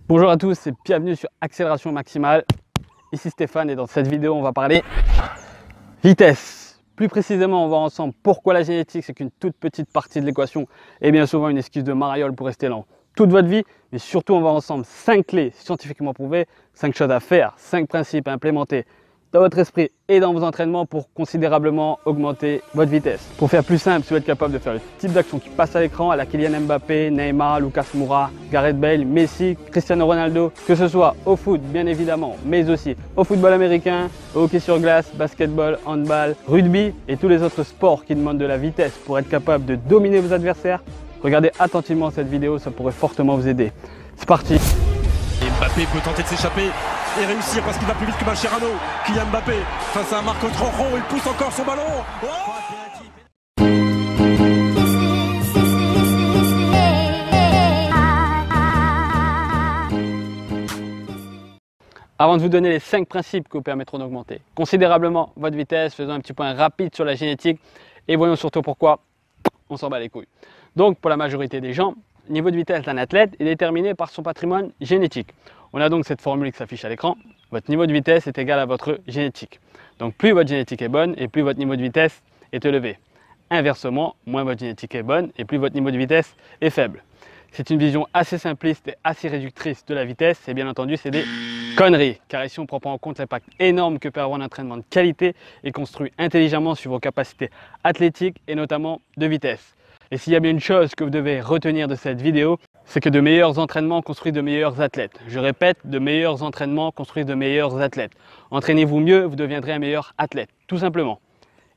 Bonjour à tous et bienvenue sur Accélération Maximale. Ici Stéphane et dans cette vidéo on va parler vitesse. Plus précisément on va voir ensemble pourquoi la génétique c'est qu'une toute petite partie de l'équation et bien souvent une excuse de mariole pour rester lent toute votre vie. Mais surtout on va voir ensemble 5 clés scientifiquement prouvées, 5 choses à faire, 5 principes à implémenter dans votre esprit et dans vos entraînements pour considérablement augmenter votre vitesse. Pour faire plus simple, si vous êtes capable de faire le type d'action qui passe à l'écran à la Kylian Mbappé, Neymar, Lucas Moura, Gareth Bale, Messi, Cristiano Ronaldo, que ce soit au foot bien évidemment, mais aussi au football américain, au hockey sur glace, basketball, handball, rugby et tous les autres sports qui demandent de la vitesse pour être capable de dominer vos adversaires, regardez attentivement cette vidéo, ça pourrait fortement vous aider. C'est parti! Et Mbappé peut tenter de s'échapper et réussir parce qu'il va plus vite que Mascherano. Kylian Mbappé face à Marco Rojo, il pousse encore son ballon. Avant de vous donner les 5 principes qui vous permettront d'augmenter considérablement votre vitesse, faisons un petit point rapide sur la génétique et voyons surtout pourquoi on s'en bat les couilles. Donc pour la majorité des gens, le niveau de vitesse d'un athlète est déterminé par son patrimoine génétique. On a donc cette formule qui s'affiche à l'écran. Votre niveau de vitesse est égal à votre génétique. Donc plus votre génétique est bonne et plus votre niveau de vitesse est élevé. Inversement, moins votre génétique est bonne et plus votre niveau de vitesse est faible. C'est une vision assez simpliste et assez réductrice de la vitesse et bien entendu c'est des conneries. Car ici on prend pas en compte l'impact énorme que peut avoir un entraînement de qualité et construit intelligemment sur vos capacités athlétiques et notamment de vitesse. Et s'il y a bien une chose que vous devez retenir de cette vidéo, c'est que de meilleurs entraînements construisent de meilleurs athlètes. Je répète, de meilleurs entraînements construisent de meilleurs athlètes. Entraînez-vous mieux, vous deviendrez un meilleur athlète, tout simplement.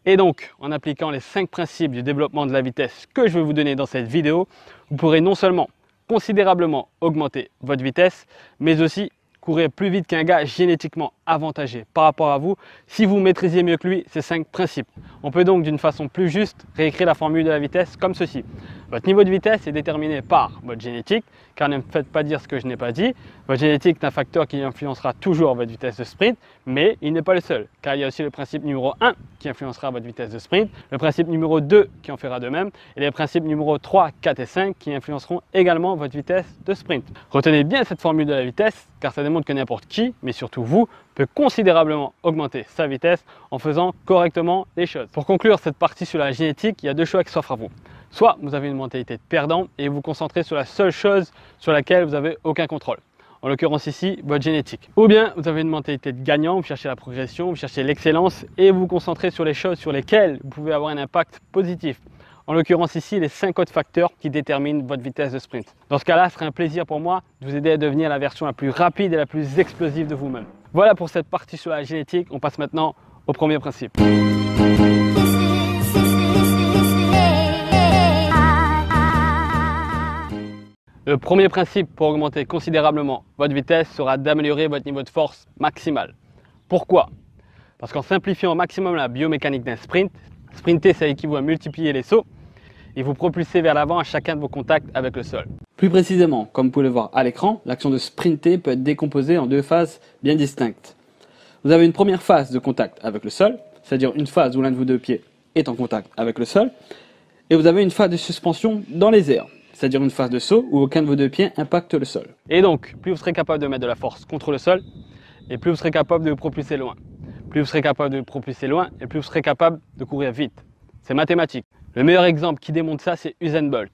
Et donc, en appliquant les 5 principes du développement de la vitesse que je vais vous donner dans cette vidéo, vous pourrez non seulement considérablement augmenter votre vitesse, mais aussi courir plus vite qu'un gars génétiquement avantagé par rapport à vous si vous maîtrisiez mieux que lui ces 5 principes. On peut donc d'une façon plus juste réécrire la formule de la vitesse comme ceci. Votre niveau de vitesse est déterminé par votre génétique, car ne me faites pas dire ce que je n'ai pas dit. Votre génétique est un facteur qui influencera toujours votre vitesse de sprint, mais il n'est pas le seul, car il y a aussi le principe numéro 1 qui influencera votre vitesse de sprint, le principe numéro 2 qui en fera de même, et les principes numéro 3, 4 et 5 qui influenceront également votre vitesse de sprint. Retenez bien cette formule de la vitesse, car ça démontre que n'importe qui, mais surtout vous, peut considérablement augmenter sa vitesse en faisant correctement les choses. Pour conclure cette partie sur la génétique, il y a 2 choix qui s'offrent à vous. Soit vous avez une mentalité de perdant et vous vous concentrez sur la seule chose sur laquelle vous n'avez aucun contrôle. En l'occurrence ici, votre génétique. Ou bien vous avez une mentalité de gagnant, vous cherchez la progression, vous cherchez l'excellence et vous vous concentrez sur les choses sur lesquelles vous pouvez avoir un impact positif. En l'occurrence ici, les 5 autres facteurs qui déterminent votre vitesse de sprint. Dans ce cas-là, ce serait un plaisir pour moi de vous aider à devenir la version la plus rapide et la plus explosive de vous-même. Voilà pour cette partie sur la génétique. On passe maintenant au premier principe. Le premier principe pour augmenter considérablement votre vitesse sera d'améliorer votre niveau de force maximal. Pourquoi? Parce qu'en simplifiant au maximum la biomécanique d'un sprint, sprinter ça équivaut à multiplier les sauts et vous propulser vers l'avant à chacun de vos contacts avec le sol. Plus précisément, comme vous pouvez le voir à l'écran, l'action de sprinter peut être décomposée en 2 phases bien distinctes. Vous avez une première phase de contact avec le sol, c'est-à-dire une phase où l'un de vos 2 pieds est en contact avec le sol, et vous avez une phase de suspension dans les airs, c'est-à-dire une phase de saut où aucun de vos 2 pieds impacte le sol. Et donc, plus vous serez capable de mettre de la force contre le sol, et plus vous serez capable de vous propulser loin. Plus vous serez capable de vous propulser loin, et plus vous serez capable de courir vite. C'est mathématique. Le meilleur exemple qui démontre ça, c'est Usain Bolt.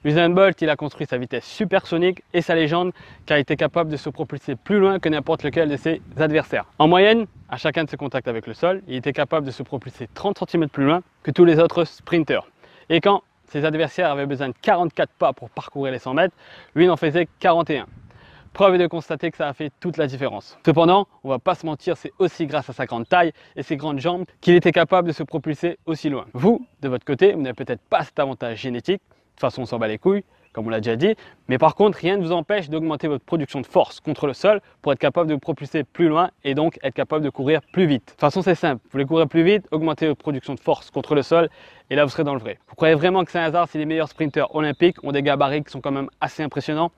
Usain Bolt, il a construit sa vitesse supersonique et sa légende car il était capable de se propulser plus loin que n'importe lequel de ses adversaires. En moyenne, à chacun de ses contacts avec le sol, il était capable de se propulser 30 cm plus loin que tous les autres sprinteurs. Et quand ses adversaires avaient besoin de 44 pas pour parcourir les 100 mètres, lui il en faisait 41. Preuve est de constater que ça a fait toute la différence. Cependant, on va pas se mentir, c'est aussi grâce à sa grande taille et ses grandes jambes qu'il était capable de se propulser aussi loin. Vous, de votre côté, vous n'avez peut-être pas cet avantage génétique. De toute façon, on s'en bat les couilles, comme on l'a déjà dit. Mais par contre, rien ne vous empêche d'augmenter votre production de force contre le sol pour être capable de vous propulser plus loin et donc être capable de courir plus vite. De toute façon, c'est simple. Vous voulez courir plus vite, augmentez votre production de force contre le sol et là, vous serez dans le vrai. Vous croyez vraiment que c'est un hasard si les meilleurs sprinteurs olympiques ont des gabarits qui sont quand même assez impressionnants?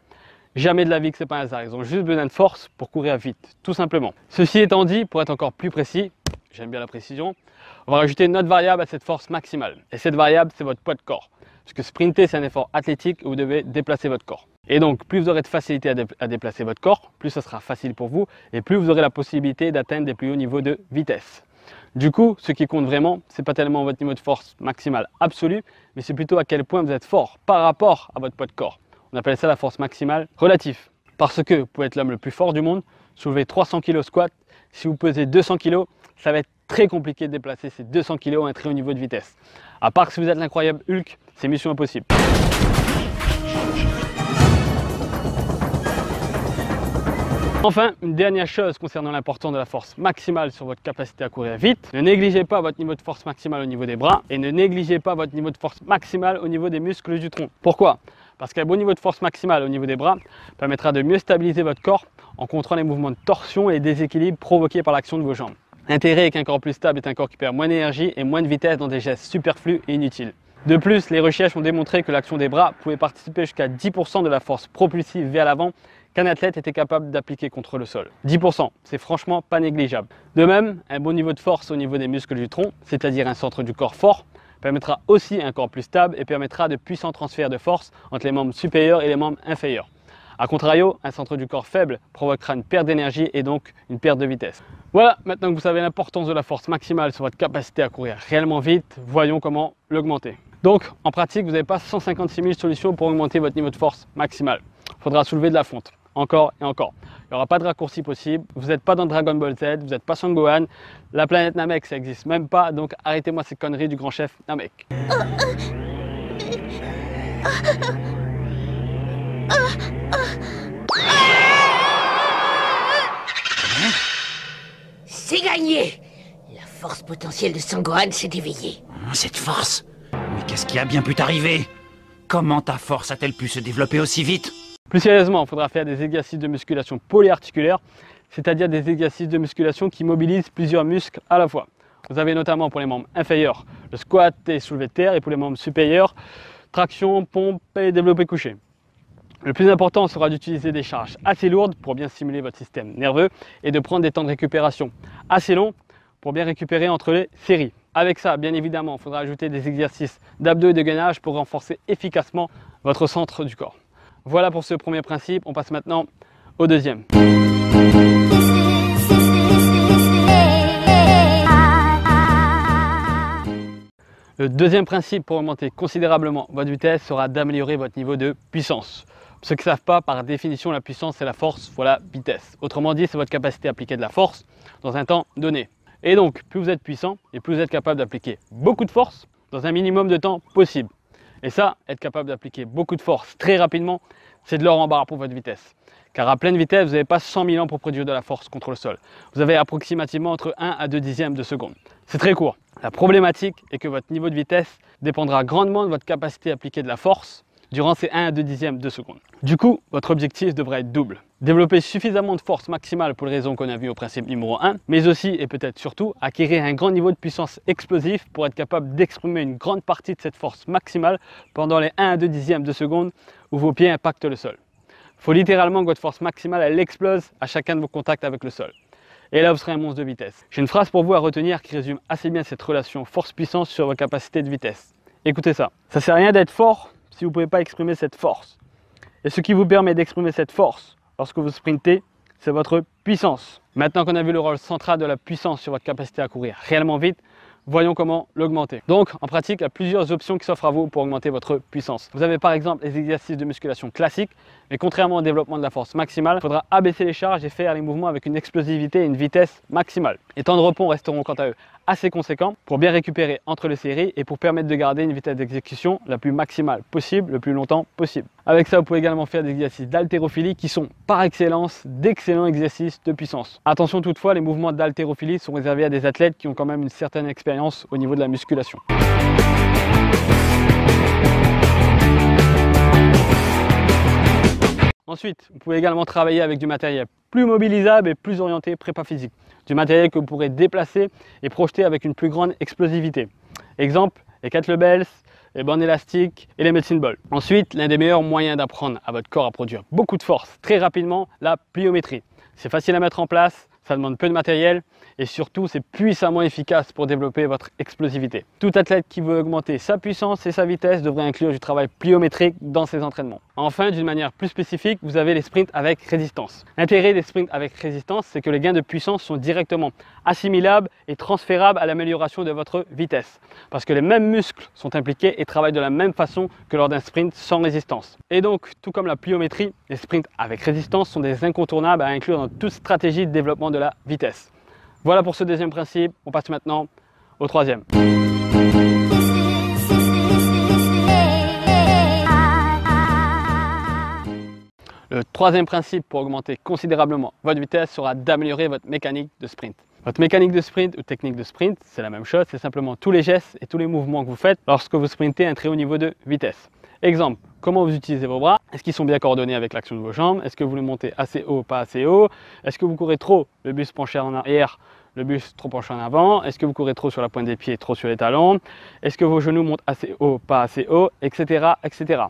Jamais de la vie que c'est pas un hasard, ils ont juste besoin de force pour courir vite, tout simplement. Ceci étant dit, pour être encore plus précis, j'aime bien la précision, on va rajouter une autre variable à cette force maximale. Et cette variable, c'est votre poids de corps. Parce que sprinter, c'est un effort athlétique où vous devez déplacer votre corps. Et donc, plus vous aurez de facilité à déplacer votre corps, plus ce sera facile pour vous et plus vous aurez la possibilité d'atteindre des plus hauts niveaux de vitesse. Du coup, ce qui compte vraiment, c'est pas tellement votre niveau de force maximale absolue, mais c'est plutôt à quel point vous êtes fort par rapport à votre poids de corps. On appelle ça la force maximale relative. Parce que vous pouvez être l'homme le plus fort du monde, soulever 300 kg squat, si vous pesez 200 kg, ça va être très compliqué de déplacer ces 200 kg à un très haut niveau de vitesse. À part que si vous êtes l'incroyable Hulk, c'est mission impossible. Enfin, une dernière chose concernant l'importance de la force maximale sur votre capacité à courir vite, ne négligez pas votre niveau de force maximale au niveau des bras et ne négligez pas votre niveau de force maximale au niveau des muscles du tronc. Pourquoi? Parce qu'un bon niveau de force maximale au niveau des bras permettra de mieux stabiliser votre corps en contrôlant les mouvements de torsion et les déséquilibres provoqués par l'action de vos jambes. L'intérêt est qu'un corps plus stable est un corps qui perd moins d'énergie et moins de vitesse dans des gestes superflus et inutiles. De plus, les recherches ont démontré que l'action des bras pouvait participer jusqu'à 10% de la force propulsive vers l'avant qu'un athlète était capable d'appliquer contre le sol. 10%, c'est franchement pas négligeable. De même, un bon niveau de force au niveau des muscles du tronc, c'est-à-dire un centre du corps fort, permettra aussi un corps plus stable et permettra de puissants transferts de force entre les membres supérieurs et les membres inférieurs. A contrario, un centre du corps faible provoquera une perte d'énergie et donc une perte de vitesse. Voilà, maintenant que vous savez l'importance de la force maximale sur votre capacité à courir réellement vite, voyons comment l'augmenter. Donc, en pratique, vous n'avez pas 156 000 solutions pour augmenter votre niveau de force maximale. Il faudra soulever de la fonte, encore et encore. Il n'y aura pas de raccourci possible, vous n'êtes pas dans Dragon Ball Z, vous n'êtes pas Son Gohan, la planète Namek, ça n'existe même pas, donc arrêtez-moi ces conneries du grand chef Namek. C'est gagné! La force potentielle de Son Gohan s'est éveillée. Cette force? Mais qu'est-ce qui a bien pu t'arriver? Comment ta force a-t-elle pu se développer aussi vite? Plus sérieusement, il faudra faire des exercices de musculation polyarticulaire, c'est-à-dire des exercices de musculation qui mobilisent plusieurs muscles à la fois. Vous avez notamment pour les membres inférieurs le squat et soulevé de terre, et pour les membres supérieurs, traction, pompe et développé couché. Le plus important sera d'utiliser des charges assez lourdes pour bien stimuler votre système nerveux et de prendre des temps de récupération assez longs pour bien récupérer entre les séries. Avec ça, bien évidemment, il faudra ajouter des exercices d'abdos et de gainage pour renforcer efficacement votre centre du corps. Voilà pour ce premier principe, on passe maintenant au deuxième. Le deuxième principe pour augmenter considérablement votre vitesse sera d'améliorer votre niveau de puissance. Pour ceux qui ne savent pas, par définition, la puissance c'est la force fois la vitesse. Autrement dit, c'est votre capacité à appliquer de la force dans un temps donné. Et donc, plus vous êtes puissant et plus vous êtes capable d'appliquer beaucoup de force dans un minimum de temps possible. Et ça, être capable d'appliquer beaucoup de force très rapidement, c'est de l'or en barre pour votre vitesse. Car à pleine vitesse, vous n'avez pas 100 000 ans pour produire de la force contre le sol. Vous avez approximativement entre 1 à 2 dixièmes de seconde. C'est très court. La problématique est que votre niveau de vitesse dépendra grandement de votre capacité à appliquer de la force durant ces 1 à 2 dixièmes de seconde. Du coup, votre objectif devrait être double. Développer suffisamment de force maximale pour les raisons qu'on a vues au principe numéro 1, mais aussi et peut-être surtout acquérir un grand niveau de puissance explosive pour être capable d'exprimer une grande partie de cette force maximale pendant les 1 à 2 dixièmes de seconde où vos pieds impactent le sol. Il faut littéralement que votre force maximale elle explose à chacun de vos contacts avec le sol. Et là, vous serez un monstre de vitesse. J'ai une phrase pour vous à retenir qui résume assez bien cette relation force-puissance sur vos capacités de vitesse. Écoutez ça. Ça ne sert à rien d'être fort si vous ne pouvez pas exprimer cette force. Et ce qui vous permet d'exprimer cette force lorsque vous sprintez, c'est votre puissance. Maintenant qu'on a vu le rôle central de la puissance sur votre capacité à courir réellement vite, voyons comment l'augmenter. Donc, en pratique, il y a plusieurs options qui s'offrent à vous pour augmenter votre puissance. Vous avez par exemple les exercices de musculation classiques, mais contrairement au développement de la force maximale, il faudra abaisser les charges et faire les mouvements avec une explosivité et une vitesse maximale. Les temps de repos resteront quant à eux assez conséquents pour bien récupérer entre les séries et pour permettre de garder une vitesse d'exécution la plus maximale possible, le plus longtemps possible. Avec ça, vous pouvez également faire des exercices d'haltérophilie qui sont par excellence d'excellents exercices de puissance. Attention toutefois, les mouvements d'haltérophilie sont réservés à des athlètes qui ont quand même une certaine expérience au niveau de la musculation. Ensuite, vous pouvez également travailler avec du matériel plus mobilisable et plus orienté prépa physique. Du matériel que vous pourrez déplacer et projeter avec une plus grande explosivité. Exemple, les kettlebells les bandes élastiques et les medicine balls. Ensuite, l'un des meilleurs moyens d'apprendre à votre corps à produire beaucoup de force très rapidement, la pliométrie. C'est facile à mettre en place, ça demande peu de matériel et surtout c'est puissamment efficace pour développer votre explosivité. Tout athlète qui veut augmenter sa puissance et sa vitesse devrait inclure du travail pliométrique dans ses entraînements. Enfin, d'une manière plus spécifique, vous avez les sprints avec résistance. L'intérêt des sprints avec résistance, c'est que les gains de puissance sont directement assimilables et transférables à l'amélioration de votre vitesse. Parce que les mêmes muscles sont impliqués et travaillent de la même façon que lors d'un sprint sans résistance. Et donc, tout comme la pliométrie, les sprints avec résistance sont des incontournables à inclure dans toute stratégie de développement de la vitesse. Voilà pour ce deuxième principe, on passe maintenant au troisième. Le troisième principe pour augmenter considérablement votre vitesse sera d'améliorer votre mécanique de sprint. Votre mécanique de sprint ou technique de sprint, c'est la même chose, c'est simplement tous les gestes et tous les mouvements que vous faites lorsque vous sprintez à un très haut niveau de vitesse. Exemple, comment vous utilisez vos bras? Est-ce qu'ils sont bien coordonnés avec l'action de vos jambes? Est-ce que vous les montez assez haut, pas assez haut? Est-ce que vous courez trop, le buste penché en arrière, le buste trop penché en avant? Est-ce que vous courez trop sur la pointe des pieds, trop sur les talons? Est-ce que vos genoux montent assez haut, pas assez haut, etc., etc.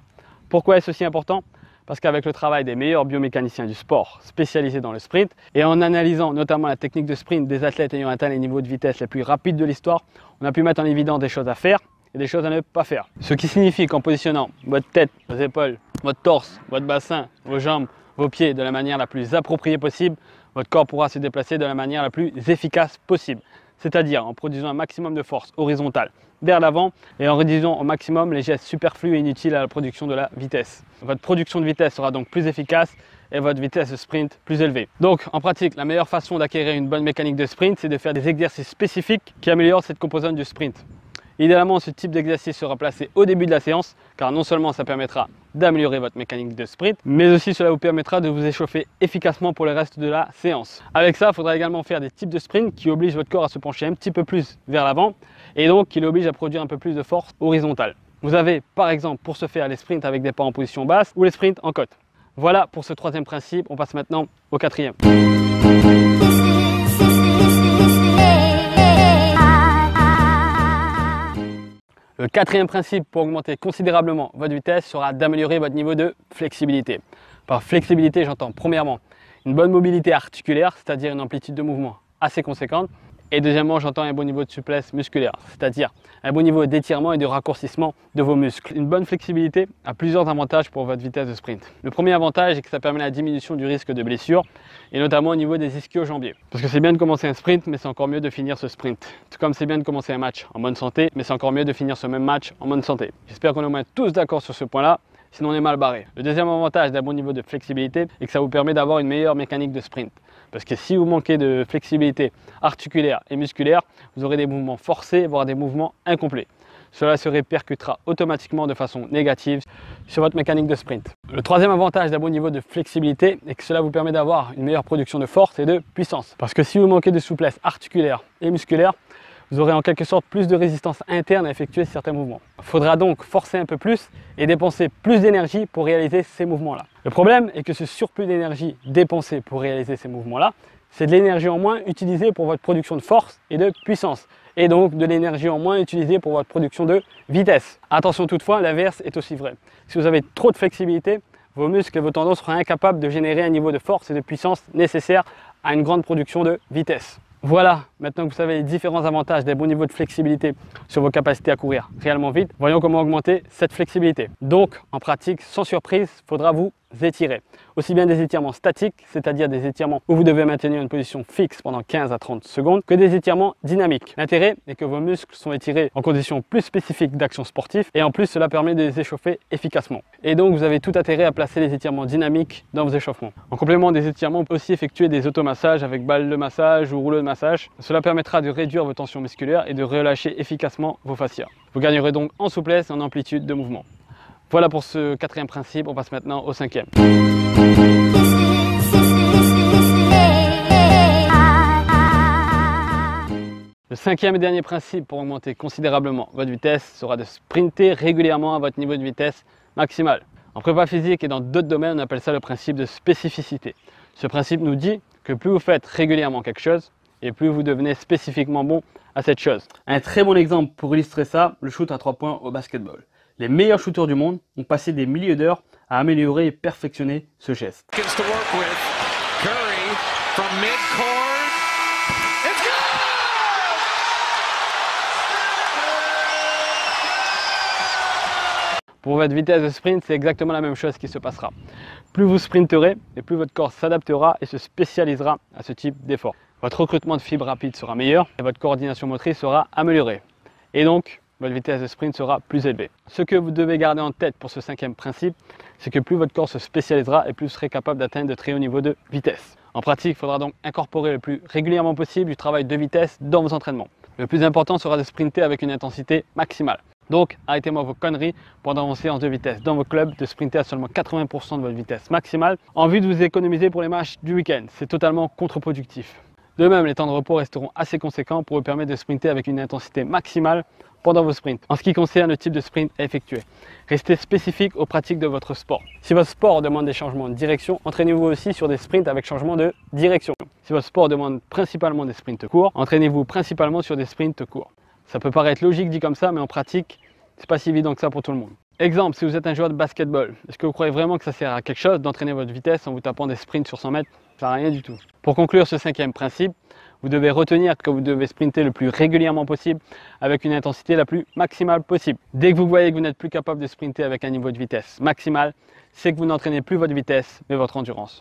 Pourquoi est-ce aussi important? Parce qu'avec le travail des meilleurs biomécaniciens du sport spécialisés dans le sprint et en analysant notamment la technique de sprint des athlètes ayant atteint les niveaux de vitesse les plus rapides de l'histoire, on a pu mettre en évidence des choses à faire et des choses à ne pas faire. Ce qui signifie qu'en positionnant votre tête, vos épaules, votre torse, votre bassin, vos jambes, vos pieds de la manière la plus appropriée possible, votre corps pourra se déplacer de la manière la plus efficace possible. C'est-à-dire en produisant un maximum de force horizontale vers l'avant et en réduisant au maximum les gestes superflus et inutiles à la production de la vitesse. Votre production de vitesse sera donc plus efficace et votre vitesse de sprint plus élevée. Donc en pratique, la meilleure façon d'acquérir une bonne mécanique de sprint, c'est de faire des exercices spécifiques qui améliorent cette composante du sprint. Idéalement, ce type d'exercice sera placé au début de la séance, car non seulement ça permettra d'améliorer votre mécanique de sprint, mais aussi cela vous permettra de vous échauffer efficacement pour le reste de la séance. Avec ça, il faudra également faire des types de sprints qui obligent votre corps à se pencher un petit peu plus vers l'avant et donc qui l'obligent à produire un peu plus de force horizontale. Vous avez par exemple pour ce faire les sprints avec des pas en position basse ou les sprints en côte. Voilà pour ce troisième principe, on passe maintenant au quatrième. Le quatrième principe pour augmenter considérablement votre vitesse sera d'améliorer votre niveau de flexibilité. Par flexibilité, j'entends premièrement une bonne mobilité articulaire, c'est-à-dire une amplitude de mouvement assez conséquente. Et deuxièmement, j'entends un bon niveau de souplesse musculaire, c'est-à-dire un bon niveau d'étirement et de raccourcissement de vos muscles. Une bonne flexibilité a plusieurs avantages pour votre vitesse de sprint. Le premier avantage est que ça permet la diminution du risque de blessure, et notamment au niveau des ischio-jambiers. Parce que c'est bien de commencer un sprint, mais c'est encore mieux de finir ce sprint. Tout comme c'est bien de commencer un match en bonne santé, mais c'est encore mieux de finir ce même match en bonne santé. J'espère qu'on est au moins tous d'accord sur ce point-là. Sinon on est mal barré. Le deuxième avantage d'un bon niveau de flexibilité est que ça vous permet d'avoir une meilleure mécanique de sprint. Parce que si vous manquez de flexibilité articulaire et musculaire, vous aurez des mouvements forcés, voire des mouvements incomplets. Cela se répercutera automatiquement de façon négative sur votre mécanique de sprint. Le troisième avantage d'un bon niveau de flexibilité est que cela vous permet d'avoir une meilleure production de force et de puissance. Parce que si vous manquez de souplesse articulaire et musculaire, vous aurez en quelque sorte plus de résistance interne à effectuer certains mouvements. Il faudra donc forcer un peu plus et dépenser plus d'énergie pour réaliser ces mouvements-là. Le problème est que ce surplus d'énergie dépensé pour réaliser ces mouvements-là, c'est de l'énergie en moins utilisée pour votre production de force et de puissance, et donc de l'énergie en moins utilisée pour votre production de vitesse. Attention toutefois, l'inverse est aussi vrai. Si vous avez trop de flexibilité, vos muscles et vos tendons seront incapables de générer un niveau de force et de puissance nécessaire à une grande production de vitesse. Voilà, maintenant que vous savez les différents avantages des bons niveaux de flexibilité sur vos capacités à courir réellement vite, voyons comment augmenter cette flexibilité. Donc, en pratique, sans surprise, il faudra vous étirer. Aussi bien des étirements statiques, c'est-à-dire des étirements où vous devez maintenir une position fixe pendant 15 à 30 secondes, que des étirements dynamiques. L'intérêt est que vos muscles sont étirés en conditions plus spécifiques d'action sportive et en plus cela permet de les échauffer efficacement. Et donc vous avez tout intérêt à placer les étirements dynamiques dans vos échauffements. En complément des étirements, on peut aussi effectuer des automassages avec balles de massage ou rouleau de massage. Cela permettra de réduire vos tensions musculaires et de relâcher efficacement vos fascias. Vous gagnerez donc en souplesse et en amplitude de mouvement. Voilà pour ce quatrième principe, on passe maintenant au cinquième. Le cinquième et dernier principe pour augmenter considérablement votre vitesse sera de sprinter régulièrement à votre niveau de vitesse maximale. En prépa physique et dans d'autres domaines, on appelle ça le principe de spécificité. Ce principe nous dit que plus vous faites régulièrement quelque chose, et plus vous devenez spécifiquement bon à cette chose. Un très bon exemple pour illustrer ça, le shoot à 3 points au basketball. Les meilleurs shooters du monde ont passé des milliers d'heures à améliorer et perfectionner ce geste. Pour votre vitesse de sprint, c'est exactement la même chose qui se passera. Plus vous sprinterez, et plus votre corps s'adaptera et se spécialisera à ce type d'effort. Votre recrutement de fibres rapides sera meilleur et votre coordination motrice sera améliorée. Et donc, votre vitesse de sprint sera plus élevée. Ce que vous devez garder en tête pour ce 5e principe, c'est que plus votre corps se spécialisera et plus vous serez capable d'atteindre de très hauts niveaux de vitesse. En pratique, il faudra donc incorporer le plus régulièrement possible du travail de vitesse dans vos entraînements. Le plus important sera de sprinter avec une intensité maximale. Donc, arrêtez-moi vos conneries pendant vos séances de vitesse dans vos clubs, de sprinter à seulement 80% de votre vitesse maximale en vue de vous économiser pour les matchs du week-end. C'est totalement contre-productif. De même, les temps de repos resteront assez conséquents pour vous permettre de sprinter avec une intensité maximale pendant vos sprints. En ce qui concerne le type de sprint à effectuer, restez spécifique aux pratiques de votre sport. Si votre sport demande des changements de direction, entraînez-vous aussi sur des sprints avec changement de direction. Si votre sport demande principalement des sprints courts, entraînez-vous principalement sur des sprints courts. Ça peut paraître logique dit comme ça, mais en pratique, c'est pas si évident que ça pour tout le monde. Exemple, si vous êtes un joueur de basketball, est-ce que vous croyez vraiment que ça sert à quelque chose d'entraîner votre vitesse en vous tapant des sprints sur 100 mètres? Ça sert à rien du tout. Pour conclure ce 5e principe, vous devez retenir que vous devez sprinter le plus régulièrement possible avec une intensité la plus maximale possible. Dès que vous voyez que vous n'êtes plus capable de sprinter avec un niveau de vitesse maximal, c'est que vous n'entraînez plus votre vitesse, mais votre endurance.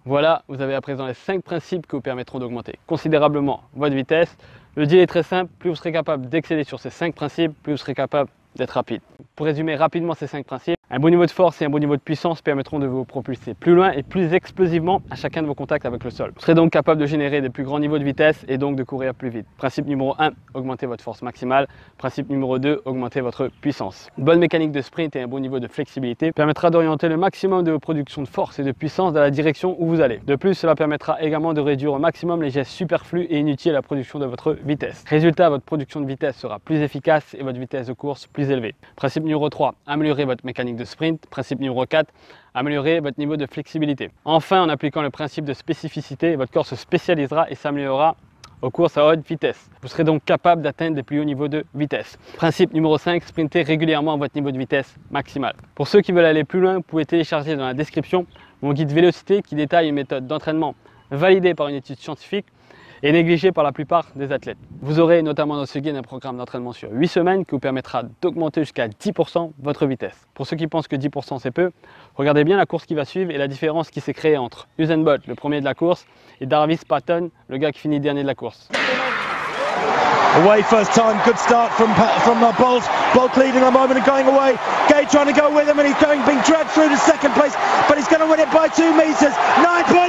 Voilà, vous avez à présent les 5 principes qui vous permettront d'augmenter considérablement votre vitesse. Le deal est très simple, plus vous serez capable d'exceller sur ces 5 principes, plus vous serez capable d'être rapide. Pour résumer rapidement ces 5 principes, un bon niveau de force et un bon niveau de puissance permettront de vous propulser plus loin et plus explosivement à chacun de vos contacts avec le sol. Vous serez donc capable de générer des plus grands niveaux de vitesse et donc de courir plus vite. Principe numéro 1, augmentez votre force maximale. Principe numéro 2, augmentez votre puissance. Une bonne mécanique de sprint et un bon niveau de flexibilité permettra d'orienter le maximum de vos productions de force et de puissance dans la direction où vous allez. De plus, cela permettra également de réduire au maximum les gestes superflus et inutiles à la production de votre vitesse. Résultat, votre production de vitesse sera plus efficace et votre vitesse de course plus élevée. Principe numéro 3, améliorez votre mécanique de sprint. Principe numéro 4, améliorer votre niveau de flexibilité. Enfin, en appliquant le principe de spécificité, votre corps se spécialisera et s'améliorera aux courses à haute vitesse. Vous serez donc capable d'atteindre des plus hauts niveaux de vitesse. Principe numéro 5, sprintez régulièrement votre niveau de vitesse maximal. Pour ceux qui veulent aller plus loin, vous pouvez télécharger dans la description mon guide Vélocité qui détaille une méthode d'entraînement validée par une étude scientifique et négligé par la plupart des athlètes. Vous aurez notamment dans ce guide un programme d'entraînement sur 8 semaines qui vous permettra d'augmenter jusqu'à 10% votre vitesse. Pour ceux qui pensent que 10% c'est peu, regardez bien la course qui va suivre et la différence qui s'est créée entre Usain Bolt, le premier de la course, et Darvis Patton, le gars qui finit dernier de la course. Away first time, good start from Bolt. Bolt leading a moment and going away. Gay trying to go with him and he's being dragged through to second place, but he's going to win it by 2 meters. 9 points.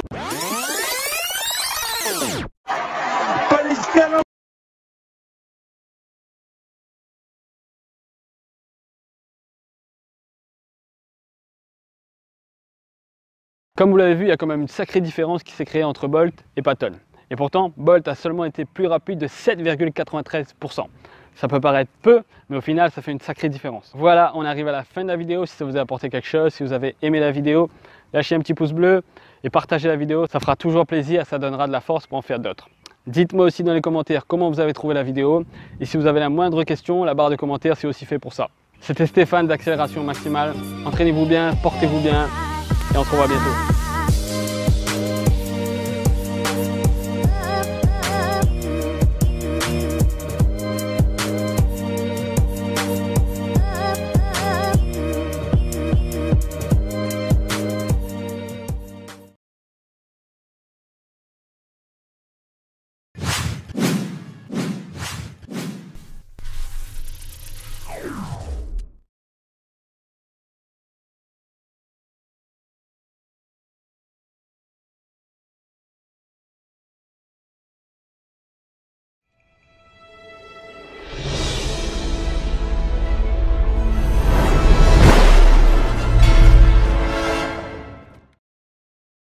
Comme vous l'avez vu, il y a quand même une sacrée différence qui s'est créée entre Bolt et Patton. Et pourtant, Bolt a seulement été plus rapide de 7,93%. Ça peut paraître peu, mais au final, ça fait une sacrée différence. Voilà, on arrive à la fin de la vidéo. Si ça vous a apporté quelque chose, si vous avez aimé la vidéo, lâchez un petit pouce bleu et partagez la vidéo. Ça fera toujours plaisir, ça donnera de la force pour en faire d'autres. Dites-moi aussi dans les commentaires comment vous avez trouvé la vidéo. Et si vous avez la moindre question, la barre de commentaires, c'est aussi fait pour ça. C'était Stéphane d'Accélération Maximale. Entraînez-vous bien, portez-vous bien et on se revoit bientôt.